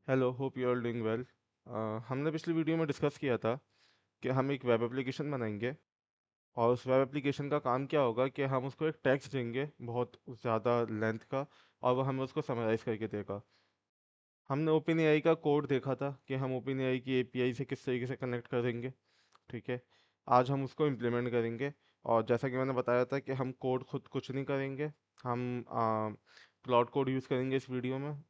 Hello, hope you are doing well. हमने पिछली video में डिस्कस किया था कि हम एक वेब एप्लीकेशन बनाएंगे। और उस वेब एप्लीकेशन का काम क्या होगा कि हम उसको एक टेक्स्ट देंगे बहुत ज़्यादा लेंथ का, और वो हमें उसको समराइज़ करके देगा। हमने ओपन एआई का कोड देखा था कि हम ओपन एआई की एपीआई से किस तरीके से कनेक्ट करेंगे। ठीक है, आज हम उसको इम्प्लीमेंट करेंगे। और जैसा कि मैंने बताया था कि हम कोड खुद कुछ नहीं करेंगे, हम क्लाउड कोड यूज़ करेंगे इस वीडियो में।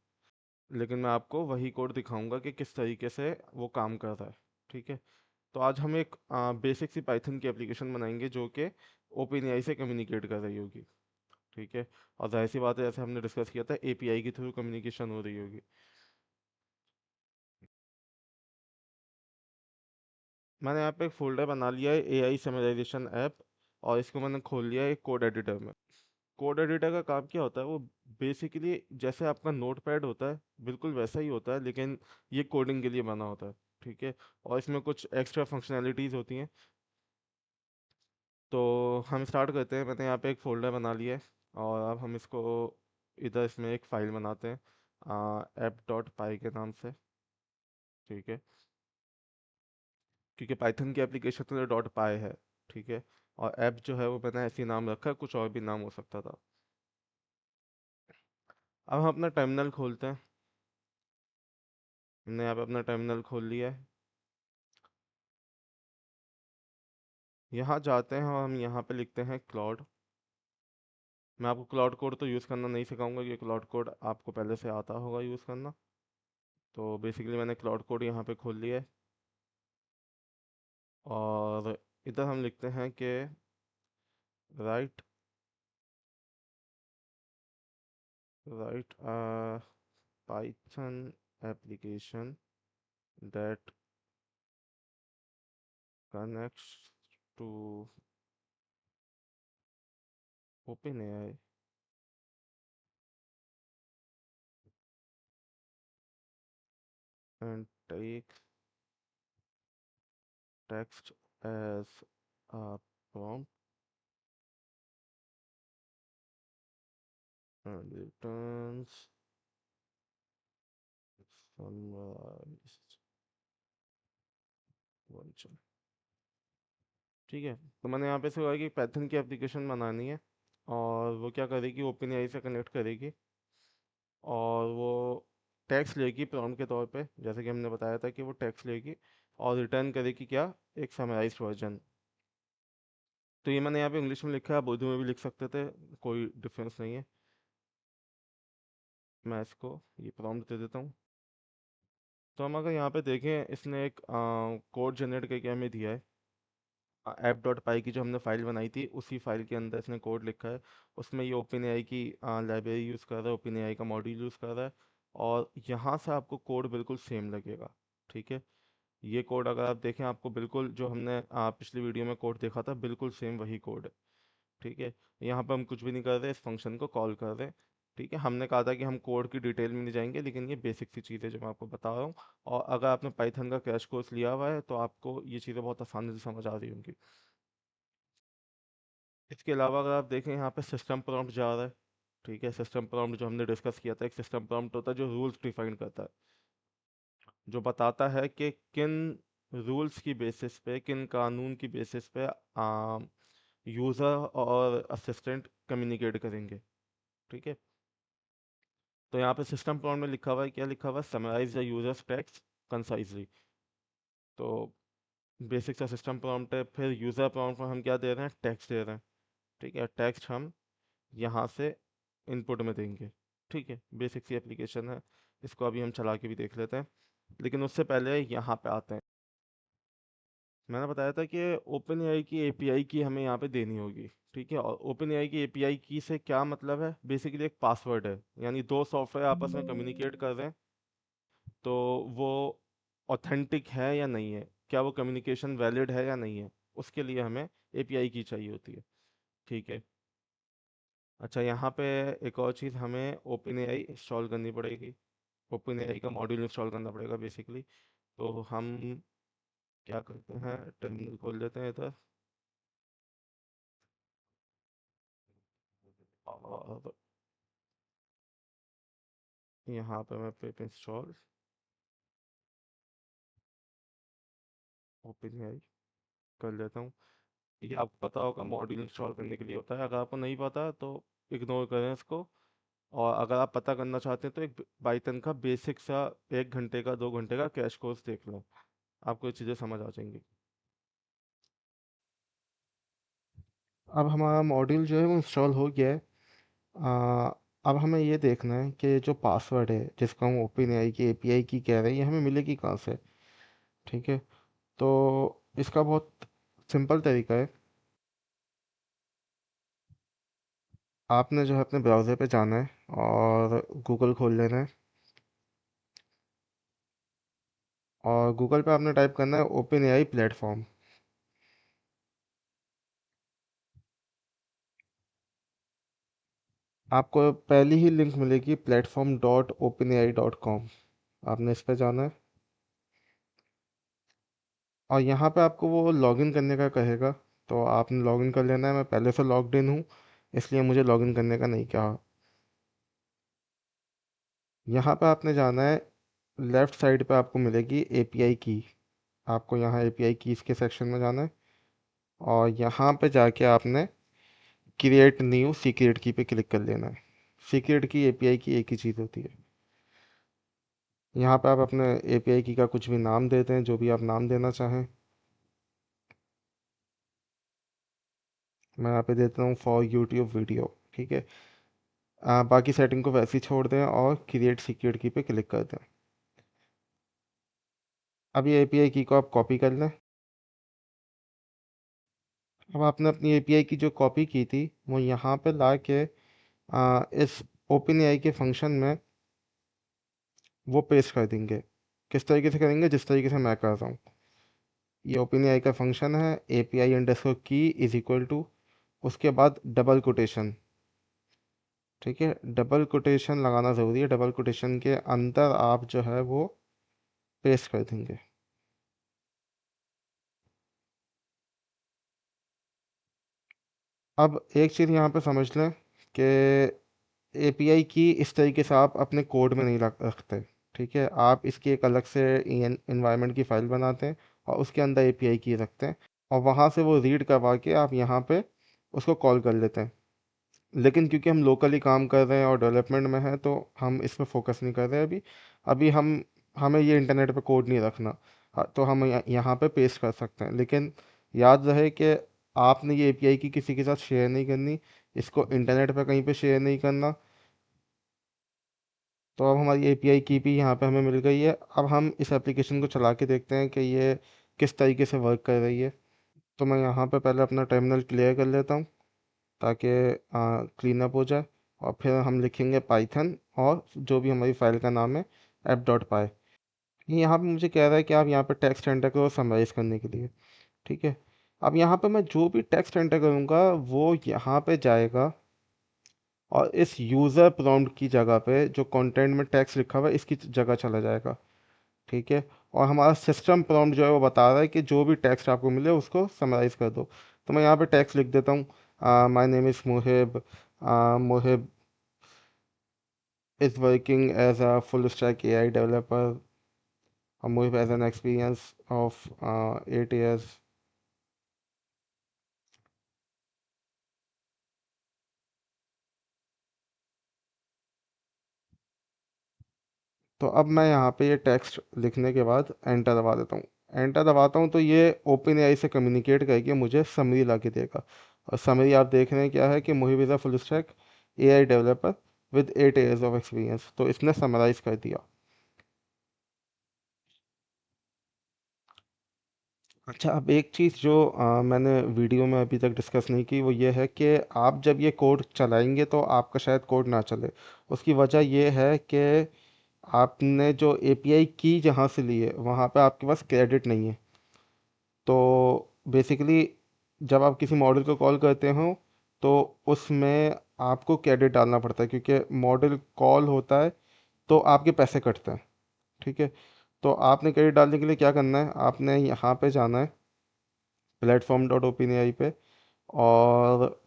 लेकिन मैं आपको वही कोड दिखाऊंगा कि किस तरीके से वो काम कर रहा है। ठीक है, तो आज हम एक बेसिक सी पाइथन की एप्लीकेशन बनाएंगे जो कि ओपन एआई से कम्युनिकेट कर रही होगी। ठीक है, और जाहिर सी बात है, जैसे हमने डिस्कस किया था, एपीआई के थ्रू कम्युनिकेशन हो रही होगी। मैंने यहाँ पे एक फोल्डर बना लिया है, एआई समराइजेशन ऐप। और इसको मैंने खोल लिया है एक कोड एडिटर में। कोड एडिटर का काम क्या होता है, वो बेसिकली जैसे आपका नोट पैड होता है, बिल्कुल वैसा ही होता है, लेकिन ये कोडिंग के लिए बना होता है। ठीक है, और इसमें कुछ एक्स्ट्रा फंक्शनैलिटीज़ होती हैं। तो हम स्टार्ट करते हैं। मैंने यहाँ पे एक फ़ोल्डर बना लिया है, और अब हम इसको इधर इसमें एक फ़ाइल बनाते हैं ऐप डॉट पाई के नाम से। ठीक है, क्योंकि पाइथन की एप्लीकेशन तो डॉट पाई है। ठीक है, और ऐप जो है वो मैंने ऐसे ही नाम रखा है, कुछ और भी नाम हो सकता था। अब हम अपना टर्मिनल खोलते हैं। हमने यहाँ पे अपना टर्मिनल खोल लिया है। यहाँ जाते हैं और हम यहाँ पे लिखते हैं क्लाउड। मैं आपको क्लाउड कोड तो यूज़ करना नहीं सिखाऊंगा, क्योंकि क्लाउड कोड आपको पहले से आता होगा यूज़ करना। तो बेसिकली मैंने क्लाउड कोड यहाँ पे खोल लिया है। और इधर हम लिखते हैं कि write write Python application that connects to OpenAI and take text as a prompt and returns summarized version। ठीक है, तो मैंने यहाँ पे से हुआ कि पाइथन की एप्लीकेशन बनानी है। और वो क्या करेगी, ओपन एआई से कनेक्ट करेगी, और वो टैक्स लेगी प्रॉम्प्ट के तौर पे, जैसे कि हमने बताया था कि वो टैक्स लेगी और रिटर्न करेगी क्या, एक समराइज्ड वर्जन। तो ये मैंने यहाँ पे इंग्लिश में लिखा है, आप उर्दू में भी लिख सकते थे, कोई डिफरेंस नहीं है। मैं इसको ये प्रॉम्प्ट दे देता हूँ। तो हम अगर यहाँ पे देखें, इसने एक कोड जनरेट करके हमें दिया है। ऐप डॉट पाई की जो हमने फाइल बनाई थी, उसी फाइल के अंदर इसने कोड लिखा है। उसमें ये ओपन एआई की लाइब्रेरी यूज़ कर रहा है, ओपन एआई का मॉड्यूल यूज़ कर रहा है। और यहाँ से आपको कोड बिल्कुल सेम लगेगा। ठीक है, ये कोड अगर आप देखें, आपको बिल्कुल जो हमने पिछली वीडियो में कोड देखा था, बिल्कुल सेम वही कोड है। ठीक है, यहाँ पर हम कुछ भी नहीं कर रहे, इस फंक्शन को कॉल कर रहे हैं। ठीक है, हमने कहा था कि हम कोड की डिटेल में नहीं जाएंगे, लेकिन ये बेसिक सी चीज़ है जो मैं आपको बता रहा हूँ। और अगर आपने पाइथन का क्रैश कोर्स लिया हुआ है, तो आपको ये चीज़ें बहुत आसानी से समझ आ रही होंगी। इसके अलावा अगर आप देखें, यहाँ पे सिस्टम प्रॉम्प्ट जा रहा है। ठीक है, सिस्टम प्रॉम्प्ट जो हमने डिस्कस किया था, एक सिस्टम प्रॉम्प्ट होता है जो रूल्स डिफाइन करता है, जो बताता है कि किन रूल्स की बेसिस पे, किन कानून की बेसिस पे यूज़र और असिस्टेंट कम्युनिकेट करेंगे। ठीक है, तो यहाँ पे सिस्टम प्रॉम्प्ट में लिखा हुआ है, क्या लिखा हुआ है, summarise the users text concisely. तो बेसिक सा सिस्टम प्रॉम्प्ट है। फिर यूज़र प्रॉम्प्ट में हम क्या दे रहे हैं, टेक्स्ट दे रहे हैं। ठीक है, टेक्स्ट हम यहाँ से इनपुट में देंगे। ठीक है, बेसिक सी एप्लीकेशन है। इसको अभी हम चला के भी देख लेते हैं, लेकिन उससे पहले यहाँ पे आते हैं। मैंने बताया था कि ओपन एआई की एपीआई की हमें यहाँ पे देनी होगी। ठीक है, और ओपन एआई की एपीआई की से क्या मतलब है, बेसिकली एक पासवर्ड है। यानी दो सॉफ्टवेयर आपस में कम्युनिकेट कर रहे हैं, तो वो ऑथेंटिक है या नहीं है, क्या वो कम्युनिकेशन वैलिड है या नहीं है, उसके लिए हमें एपीआई की चाहिए होती है। ठीक है, अच्छा, यहाँ पे एक और चीज़, हमें ओपन एआई इंस्टॉल करनी पड़ेगी। ओपन एआई का मॉड्यूल इंस्टॉल करना पड़ेगा बेसिकली। तो हम क्या करते हैं, टर्मिनल खोल लेते हैं इधर। और यहाँ पे मैं पिप इंस्टॉल ओपन एआई कर लेता हूँ। ये आपको पता होगा मॉड्यूल इंस्टॉल करने के लिए होता है, अगर आपको नहीं पता तो इग्नोर करें इसको। और अगर आप पता करना चाहते हैं तो एक पाइथन का बेसिक सा 1 घंटे का 2 घंटे का क्रैश कोर्स देख लो, आपको ये चीज़ें समझ आ जाएंगी। अब हमारा मॉड्यूल जो है वो इंस्टॉल हो गया है। आ, अब हमें ये देखना है कि जो पासवर्ड है जिसको हम ओपन एआई की एपीआई की कह रहे हैं, ये हमें मिलेगी कहाँ से। ठीक है, तो इसका बहुत सिंपल तरीका है। आपने जो है अपने ब्राउज़र पे जाना है और गूगल खोल लेना है, और गूगल पे आपने टाइप करना है ओपन एआई प्लेटफॉर्म। आपको पहली ही लिंक मिलेगी platform.openai.com। आपने इस पे जाना है और यहाँ पे आपको वो लॉगिन करने का कहेगा, तो आपने लॉगिन कर लेना है। मैं पहले से लॉग्ड इन हूँ, इसलिए मुझे लॉगिन करने का नहीं कहा। यहाँ पे आपने जाना है, लेफ़्ट साइड पे आपको मिलेगी एपीआई की। आपको यहाँ एपीआई कीज़ के सेक्शन में जाना है और यहाँ पे जाके आपने क्रिएट न्यू सीक्रेट की पे क्लिक कर लेना है। सीक्रेट की एपीआई की एक ही चीज़ होती है। यहाँ पे आप अपने एपीआई की का कुछ भी नाम देते हैं, जो भी आप नाम देना चाहें। मैं यहाँ पे देता हूँ फॉर यूट्यूब वीडियो। ठीक है, बाकी सेटिंग को वैसे ही छोड़ दें और क्रिएट सीक्रेट की पे क्लिक कर दें। अब ये एपीआई की को आप कॉपी कर लें। अब आपने अपनी एपीआई की जो कॉपी की थी वो यहाँ पे ला के इस ओपन एआई के फंक्शन में वो पेस्ट कर देंगे। किस तरीके से करेंगे, जिस तरीके से मैं कर रहा हूँ। ये ओपन एआई का फंक्शन है, एपीआई अंडरस्कोर की इज इक्वल टू, उसके बाद डबल कोटेशन। ठीक है, डबल कोटेशन लगाना ज़रूरी है। डबल कोटेशन के अंदर आप जो है वो पेस्ट कर देंगे। अब एक चीज़ यहाँ पे समझ लें कि एपीआई की इस तरीके से आप अपने कोड में नहीं रखते। ठीक है, आप इसकी एक अलग से इन्वायरमेंट की फ़ाइल बनाते हैं और उसके अंदर एपीआई की रखते हैं, और वहाँ से वो रीड करवा के आप यहाँ पे उसको कॉल कर लेते हैं। लेकिन क्योंकि हम लोकली काम कर रहे हैं और डेवलपमेंट में हैं, तो हम इस पे फोकस नहीं कर रहे अभी। अभी हमें ये इंटरनेट पे कोड नहीं रखना। तो हम यहाँ पे पेस्ट कर सकते हैं, लेकिन याद रहे कि आपने ये एपीआई की किसी के साथ शेयर नहीं करनी, इसको इंटरनेट पे कहीं पे शेयर नहीं करना। तो अब हमारी एपीआई की भी यहाँ पे हमें मिल गई है। अब हम इस एप्लीकेशन को चला के देखते हैं कि ये किस तरीके से वर्क कर रही है। तो मैं यहाँ पे पहले अपना टर्मिनल क्लियर कर लेता हूँ ताकि क्लीन अप हो जाए, और फिर हम लिखेंगे पाइथन और जो भी हमारी फाइल का नाम है app.py। ये यहाँ पे मुझे कह रहा है कि आप यहाँ पे टेक्स्ट एंटर करो समराइज़ करने के लिए। ठीक है, अब यहाँ पे मैं जो भी टेक्स्ट एंटर करूँगा वो यहाँ पे जाएगा और इस यूज़र प्रॉम्प्ट की जगह पे जो कंटेंट में टेक्स्ट लिखा हुआ है इसकी जगह चला जाएगा। ठीक है, और हमारा सिस्टम प्रॉम्प्ट जो है वो बता रहा है कि जो भी टेक्स्ट आपको मिले उसको समराइज़ कर दो। तो मैं यहाँ पे टेक्स्ट लिख देता हूँ, my name is मुहिब, मुहिब is working as a full stack AI developer. Muhib has an experience of 8 years. तो अब मैं यहाँ पे ये टेक्स्ट लिखने के बाद एंटर दबा देता हूँ। एंटर दबाता हूँ तो ये ओपन एआई से कम्युनिकेट करके मुझे समरी ला के देगा। और समरी आप देख रहे हैं क्या है कि Muhib is a full stack AI developer with 8 years of experience. तो इसने समराइज़ कर दिया। अच्छा, अब एक चीज़ जो मैंने वीडियो में अभी तक डिस्कस नहीं की वो ये है कि आप जब ये कोड चलाएंगे तो आपका शायद कोड ना चले। उसकी वजह ये है कि आपने जो एपीआई की जहाँ से ली है वहाँ पे आपके पास क्रेडिट नहीं है। तो बेसिकली जब आप किसी मॉडल को कॉल करते हो तो उसमें आपको क्रेडिट डालना पड़ता है, क्योंकि मॉडल कॉल होता है तो आपके पैसे कटते हैं। ठीक है, तो आपने क्रेडिट डालने के लिए क्या करना है, आपने यहाँ पे जाना है platform.openai पे, और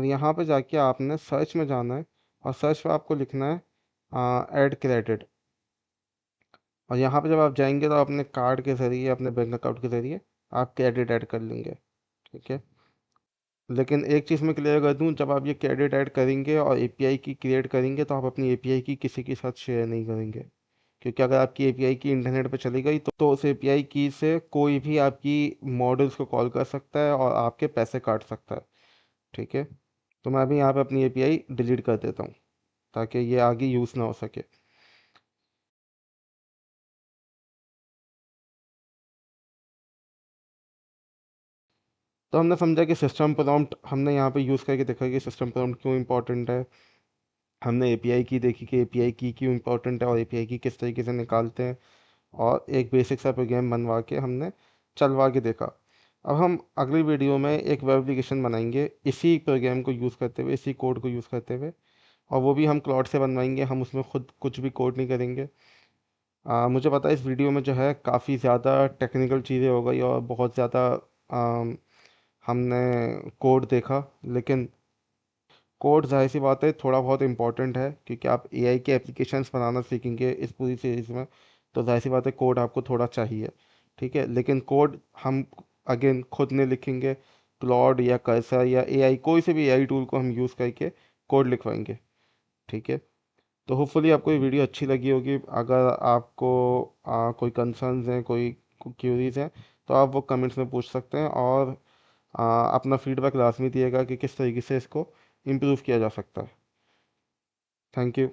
यहाँ पे जाके आपने सर्च में जाना है और सर्च पे आपको लिखना है ऐड क्रेडिट। और यहाँ पे जब आप जाएंगे तो अपने कार्ड के ज़रिए, अपने बैंक अकाउंट के ज़रिए आप क्रेडिट ऐड कर लेंगे। ठीक है। लेकिन एक चीज़ मैं क्लियर कर दूं, जब आप ये क्रेडिट ऐड करेंगे और एपीआई की क्रिएट करेंगे तो आप अपनी एपीआई की किसी के साथ शेयर नहीं करेंगे। क्योंकि अगर आपकी एपीआई की इंटरनेट पे चली गई तो उस एपीआई की से कोई भी आपकी मॉडल्स को कॉल कर सकता है और आपके पैसे काट सकता है। ठीक है। तो मैं अभी यहाँ पे अपनी एपीआई डिलीट कर देता हूँ ताकि ये आगे यूज़ ना हो सके। तो हमने समझा कि सिस्टम प्रॉम्प्ट हमने यहाँ पे यूज़ करके देखा कि सिस्टम प्रॉम्प्ट क्यों इंपॉर्टेंट है। हमने एपीआई की देखी कि एपीआई की क्यों इंपॉर्टेंट है और एपीआई की किस तरीके से निकालते हैं। और एक बेसिक सा प्रोग्राम बनवा के हमने चलवा के देखा। अब हम अगली वीडियो में एक वेब एप्लीकेशन बनाएंगे इसी प्रोग्राम को यूज़ करते हुए, इसी कोड को यूज़ करते हुए। और वो भी हम क्लॉड से बनवाएंगे, हम उसमें खुद कुछ भी कोड नहीं करेंगे। मुझे पता है इस वीडियो में जो है काफ़ी ज़्यादा टेक्निकल चीज़ें हो गई और बहुत ज़्यादा हमने कोड देखा। लेकिन कोड ज़ाहिर सी बात है थोड़ा बहुत इम्पोर्टेंट है, क्योंकि आप एआई के एप्लीकेशंस बनाना सीखेंगे इस पूरी सीरीज़ में। तो ज़ाहिर सी बात है कोड आपको थोड़ा चाहिए। ठीक है। लेकिन कोड हम अगेन खुद नहीं लिखेंगे, क्लॉड या कर्सर या एआई, कोई से भी एआई टूल को हम यूज़ करके कोड लिखवाएंगे। ठीक है। तो होपफुली आपको ये वीडियो अच्छी लगी होगी। अगर आपको कोई कंसर्न्स हैं, कोई क्यूरीज हैं, तो आप वो कमेंट्स में पूछ सकते हैं। और अपना फीडबैक लाजमी दिएगा कि किस तरीके से इसको इम्प्रूव किया जा सकता है। Thank you.